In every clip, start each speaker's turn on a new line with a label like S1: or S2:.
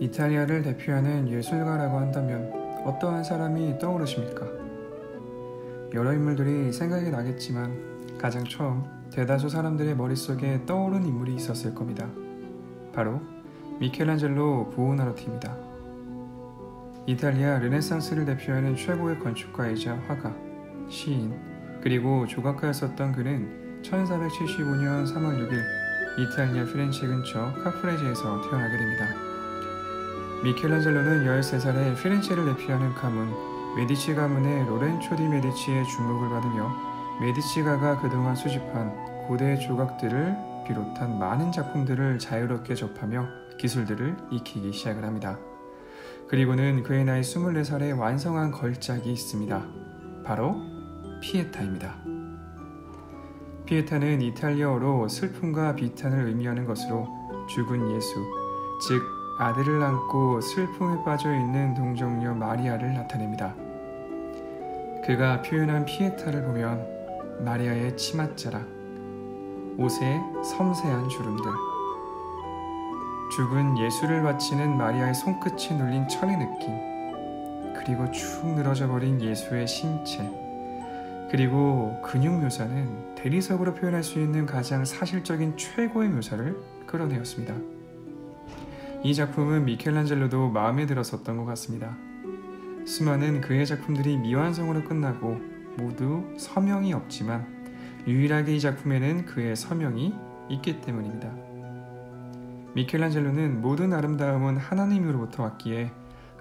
S1: 이탈리아를 대표하는 예술가라고 한다면 어떠한 사람이 떠오르십니까? 여러 인물들이 생각이 나겠지만 가장 처음 대다수 사람들의 머릿속에 떠오른 인물이 있었을 겁니다. 바로 미켈란젤로 부오나로티입니다. 이탈리아 르네상스를 대표하는 최고의 건축가이자 화가, 시인, 그리고 조각가였었던 그는 1475년 3월 6일 이탈리아 피렌체 근처 카프레제에서 태어나게 됩니다. 미켈란젤로는 13살에 피렌체를 대표하는 가문, 메디치 가문의 로렌초 디 메디치의 주목을 받으며 메디치가가 그동안 수집한 고대 조각들을 비롯한 많은 작품들을 자유롭게 접하며 기술들을 익히기 시작을 합니다. 그리고는 그의 나이 24살에 완성한 걸작이 있습니다. 바로 피에타입니다. 피에타는 이탈리아어로 슬픔과 비탄을 의미하는 것으로 죽은 예수, 즉 아들을 안고 슬픔에 빠져있는 동정녀 마리아를 나타냅니다. 그가 표현한 피에타를 보면 마리아의 치맛자락, 옷의 섬세한 주름들, 죽은 예수를 바치는 마리아의 손끝이 눌린 철의 느낌, 그리고 축 늘어져 버린 예수의 신체, 그리고 근육 묘사는 대리석으로 표현할 수 있는 가장 사실적인 최고의 묘사를 끌어내었습니다. 이 작품은 미켈란젤로도 마음에 들었었던 것 같습니다. 수많은 그의 작품들이 미완성으로 끝나고 모두 서명이 없지만 유일하게 이 작품에는 그의 서명이 있기 때문입니다. 미켈란젤로는 모든 아름다움은 하나님으로부터 왔기에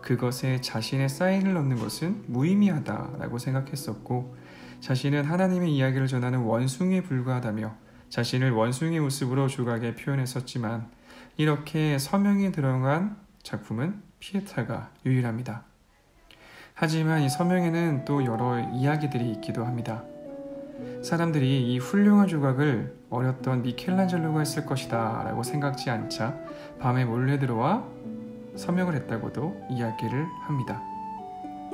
S1: 그것에 자신의 사인을 넣는 것은 무의미하다라고 생각했었고, 자신은 하나님의 이야기를 전하는 원숭이에 불과하다며 자신을 원숭이의 모습으로 조각에 표현했었지만, 이렇게 서명이 들어간 작품은 피에타가 유일합니다. 하지만 이 서명에는 또 여러 이야기들이 있기도 합니다. 사람들이 이 훌륭한 조각을 어렸던 미켈란젤로가 했을 것이다 라고 생각지 않자 밤에 몰래 들어와 서명을 했다고도 이야기를 합니다.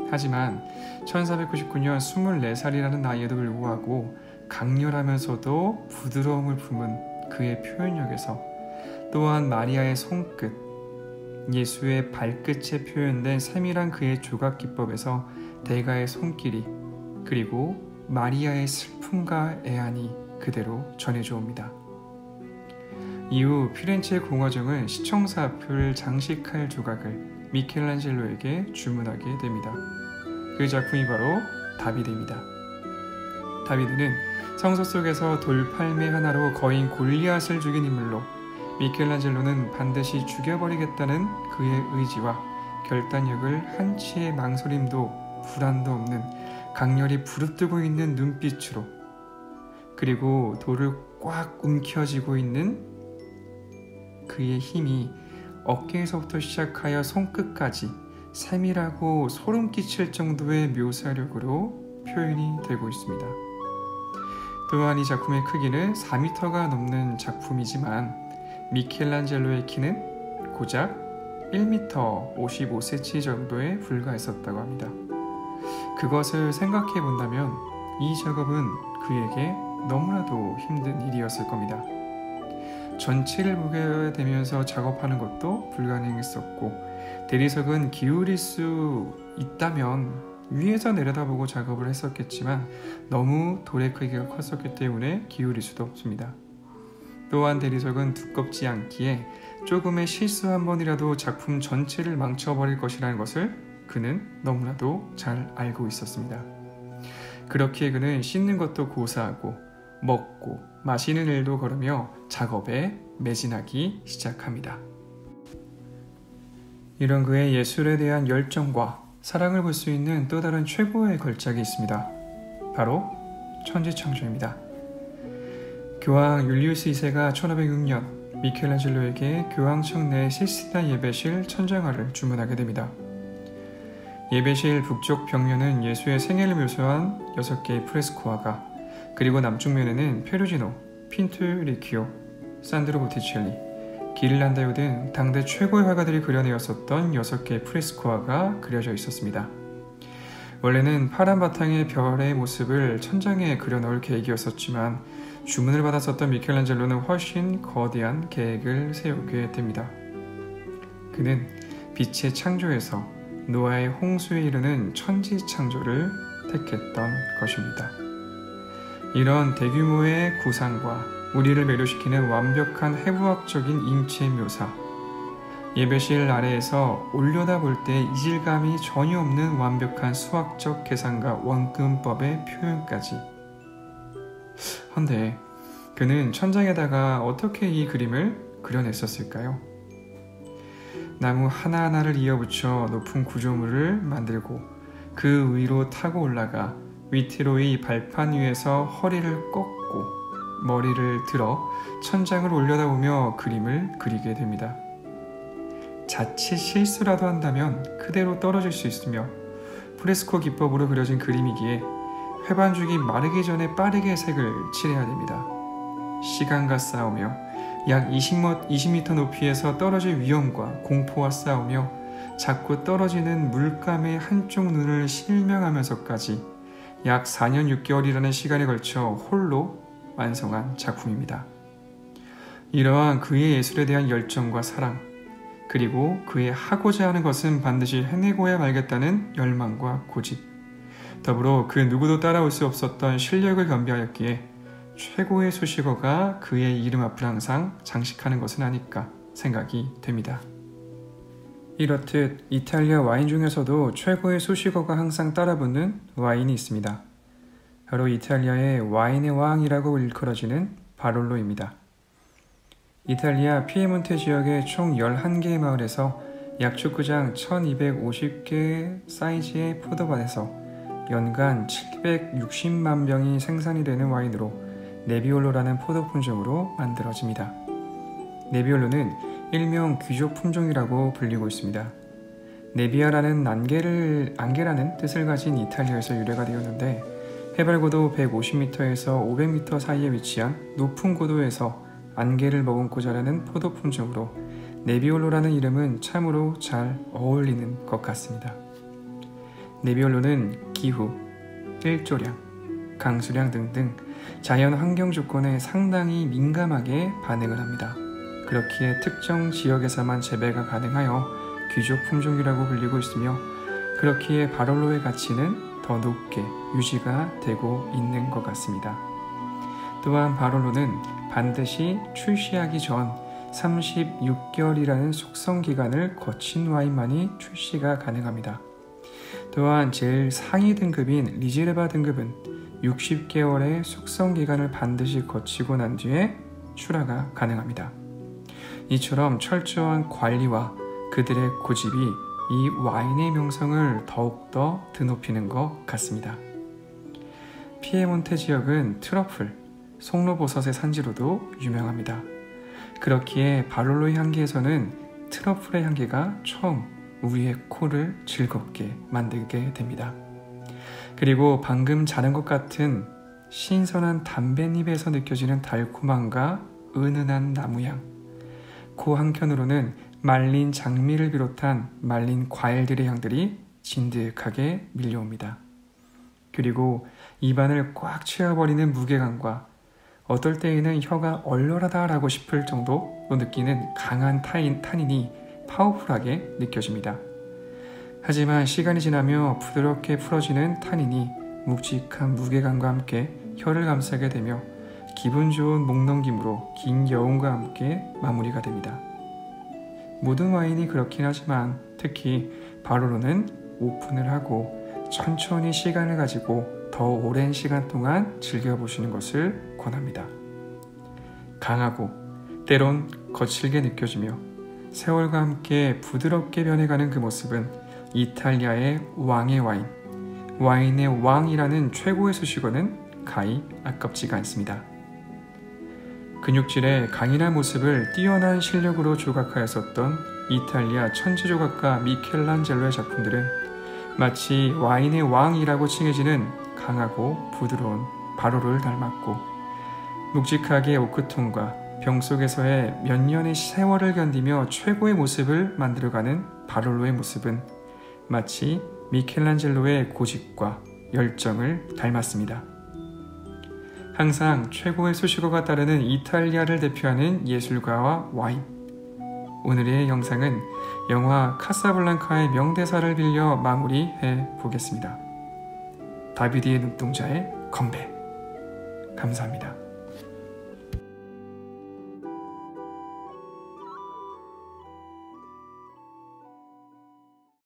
S1: 하지만 1499년 24살이라는 나이에도 불구하고 강렬하면서도 부드러움을 품은 그의 표현력에서, 또한 마리아의 손끝, 예수의 발끝에 표현된 세밀한 그의 조각 기법에서 대가의 손길이, 그리고 마리아의 슬픔과 애안이 그대로 전해져 옵니다. 이후 피렌체 공화정은 시청사 앞을 장식할 조각을 미켈란젤로에게 주문하게 됩니다. 그 작품이 바로 다비드입니다. 다비드는 성서 속에서 돌팔매 하나로 거인 골리앗을 죽인 인물로, 미켈란젤로는 반드시 죽여버리겠다는 그의 의지와 결단력을 한치의 망설임도 불안도 없는 강렬히 부릅뜨고 있는 눈빛으로, 그리고 돌을 꽉 움켜쥐고 있는 그의 힘이 어깨에서부터 시작하여 손끝까지 세밀하고 소름 끼칠 정도의 묘사력으로 표현이 되고 있습니다. 또한 이 작품의 크기는 4m가 넘는 작품이지만 미켈란젤로의 키는 고작 1m 55cm 정도에 불과했었다고 합니다. 그것을 생각해 본다면 이 작업은 그에게 너무나도 힘든 일이었을 겁니다. 전체를 보게 되면서 작업하는 것도 불가능했었고, 대리석은 기울일 수 있다면 위에서 내려다보고 작업을 했었겠지만 너무 돌의 크기가 컸었기 때문에 기울일 수도 없습니다. 또한 대리석은 두껍지 않기에 조금의 실수 한 번이라도 작품 전체를 망쳐버릴 것이라는 것을 그는 너무나도 잘 알고 있었습니다. 그렇기에 그는 씻는 것도 고사하고 먹고 마시는 일도 걸으며 작업에 매진하기 시작합니다. 이런 그의 예술에 대한 열정과 사랑을 볼 수 있는 또 다른 최고의 걸작이 있습니다. 바로 천지창조입니다. 교황 율리우스 2세가 1506년 미켈란젤로에게 교황청 내 시스티나 예배실 천장화를 주문하게 됩니다. 예배실 북쪽 벽면은 예수의 생애를 묘사한 6개의 프레스코화가, 그리고 남쪽면에는 페루지노, 핀투리키오, 산드로 보티첼리, 기를란다요 등 당대 최고의 화가들이 그려내었었던 6개의 프레스코화가 그려져 있었습니다. 원래는 파란 바탕의 별의 모습을 천장에 그려넣을 계획이었었지만 주문을 받았었던 미켈란젤로는 훨씬 거대한 계획을 세우게 됩니다. 그는 빛의 창조에서 노아의 홍수에 이르는 천지 창조를 택했던 것입니다. 이런 대규모의 구상과 우리를 매료시키는 완벽한 해부학적인 인체 묘사, 예배실 아래에서 올려다볼 때 이질감이 전혀 없는 완벽한 수학적 계산과 원근법의 표현까지. 헌데 그는 천장에다가 어떻게 이 그림을 그려냈었을까요? 나무 하나하나를 이어붙여 높은 구조물을 만들고 그 위로 타고 올라가 위태로이 발판 위에서 허리를 꺾고 머리를 들어 천장을 올려다보며 그림을 그리게 됩니다. 자칫 실수라도 한다면 그대로 떨어질 수 있으며 프레스코 기법으로 그려진 그림이기에 회반죽이 마르기 전에 빠르게 색을 칠해야 됩니다. 시간과 싸우며 약 20m 높이에서 떨어질 위험과 공포와 싸우며 자꾸 떨어지는 물감의 한쪽 눈을 실명하면서까지 약 4년 6개월이라는 시간에 걸쳐 홀로 완성한 작품입니다. 이러한 그의 예술에 대한 열정과 사랑, 그리고 그의 하고자 하는 것은 반드시 해내고야 말겠다는 열망과 고집, 더불어 그 누구도 따라올 수 없었던 실력을 겸비하였기에 최고의 수식어가 그의 이름 앞을 항상 장식하는 것은 아닐까 생각이 됩니다. 이렇듯 이탈리아 와인 중에서도 최고의 수식어가 항상 따라붙는 와인이 있습니다. 바로 이탈리아의 와인의 왕이라고 일컬어지는 바롤로입니다. 이탈리아 피에몬테 지역의 총 11개의 마을에서 약 축구장 1250개 사이즈의 포도밭에서 연간 760만 병이 생산이 되는 와인으로 네비올로라는 포도 품종으로 만들어집니다. 네비올로는 일명 귀족 품종이라고 불리고 있습니다. 네비아라는 안개라는 뜻을 가진 이탈리아에서 유래가 되었는데 해발 고도 150m에서 500m 사이에 위치한 높은 고도에서 안개를 머금고 자라는 포도 품종으로 네비올로라는 이름은 참으로 잘 어울리는 것 같습니다. 네비올로는 기후, 일조량, 강수량 등등 자연 환경 조건에 상당히 민감하게 반응을 합니다. 그렇기에 특정 지역에서만 재배가 가능하여 귀족 품종이라고 불리고 있으며 그렇기에 바롤로의 가치는 더 높게 유지가 되고 있는 것 같습니다. 또한 바롤로는 반드시 출시하기 전 36개월이라는 숙성 기간을 거친 와인만이 출시가 가능합니다. 또한 제일 상위 등급인 리제르바 등급은 60개월의 숙성 기간을 반드시 거치고 난 뒤에 출하가 가능합니다. 이처럼 철저한 관리와 그들의 고집이 이 와인의 명성을 더욱더 드높이는 것 같습니다. 피에몬테 지역은 트러플, 송로버섯의 산지로도 유명합니다. 그렇기에 바롤로의 향기에서는 트러플의 향기가 처음 우리의 코를 즐겁게 만들게 됩니다. 그리고 방금 자른 것 같은 신선한 담뱃잎에서 느껴지는 달콤함과 은은한 나무향, 그 한켠으로는 말린 장미를 비롯한 말린 과일들의 향들이 진득하게 밀려옵니다. 그리고 입안을 꽉 채워버리는 무게감과 어떨 때에는 혀가 얼얼하다라고 싶을 정도로 느끼는 강한 타닌이 파워풀하게 느껴집니다. 하지만 시간이 지나며 부드럽게 풀어지는 타닌이 묵직한 무게감과 함께 혀를 감싸게 되며 기분 좋은 목넘김으로 긴 여운과 함께 마무리가 됩니다. 모든 와인이 그렇긴 하지만 특히 바롤로는 오픈을 하고 천천히 시간을 가지고 더 오랜 시간 동안 즐겨보시는 것을 권합니다. 강하고 때론 거칠게 느껴지며 세월과 함께 부드럽게 변해가는 그 모습은 이탈리아의 왕의 와인, 와인의 왕이라는 최고의 수식어는 가히 아깝지가 않습니다. 근육질의 강인한 모습을 뛰어난 실력으로 조각하였었던 이탈리아 천재조각가 미켈란젤로의 작품들은 마치 와인의 왕이라고 칭해지는 강하고 부드러운 바롤로를 닮았고 묵직하게 오크통과 병 속에서의 몇 년의 세월을 견디며 최고의 모습을 만들어가는 바롤로의 모습은 마치 미켈란젤로의 고집과 열정을 닮았습니다. 항상 최고의 수식어가 따르는 이탈리아를 대표하는 예술가와 와인. 오늘의 영상은 영화 카사블랑카의 명대사를 빌려 마무리해 보겠습니다. 다비드의 눈동자의 컴백. 감사합니다.